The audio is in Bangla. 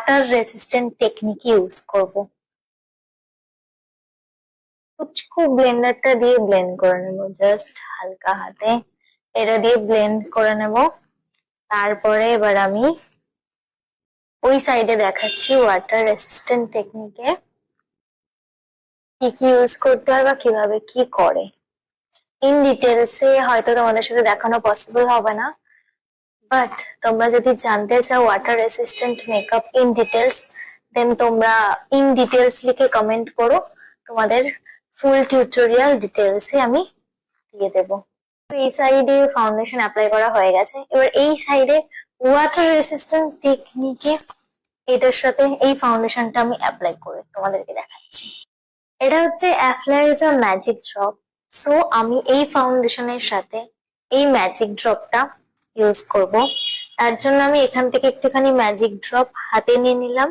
ওয়াটার রেসিস্ট্যান্ট টেকনিক ইউজ করব। খুব ব্লেন্ডারটা দিয়ে ব্লেন্ড করে নেব, জাস্ট হালকা হাতে এটা দিয়ে ব্লেন্ড করে নেব। তারপরে এবার আমি ওই সাইডে দেখাচ্ছি ওয়াটার রেসিস্ট্যান্ট টেকনিকে কি কি ইউজ করতে হয় বা কিভাবে কি করে। ইন ডিটেলসে হয়তো তোমাদের সাথে দেখানো পসিবল হবে না, বাট তোমরা যদি জানতে চাও water resistant makeup in details, then তোমরা ইন ডিটেলস লিখে কমেন্ট করো, তোমাদের ফুল টিউটোরিয়াল ডিটেলসে আমি দিয়ে দেব। এই সাইডে ফাউন্ডেশন অ্যাপ্লাই করা হয়ে গেছে, এবার এই সাইডে ওয়াটার রেসিস্ট্যান্ট টেকনিকে এটার সাথে এই ফাউন্ডেশনটা আমি অ্যাপ্লাই করে তোমাদেরকে দেখাচ্ছি। এটা হচ্ছে অ্যাফ্লাইজার ম্যাজিক ড্রপ। সো আমি এই ফাউন্ডেশনের সাথে এই ম্যাজিক ড্রপটা ইউজ করব। তার জন্য আমি এখান থেকে একটুখানি ম্যাজিক ড্রপ হাতে নিয়ে নিলাম।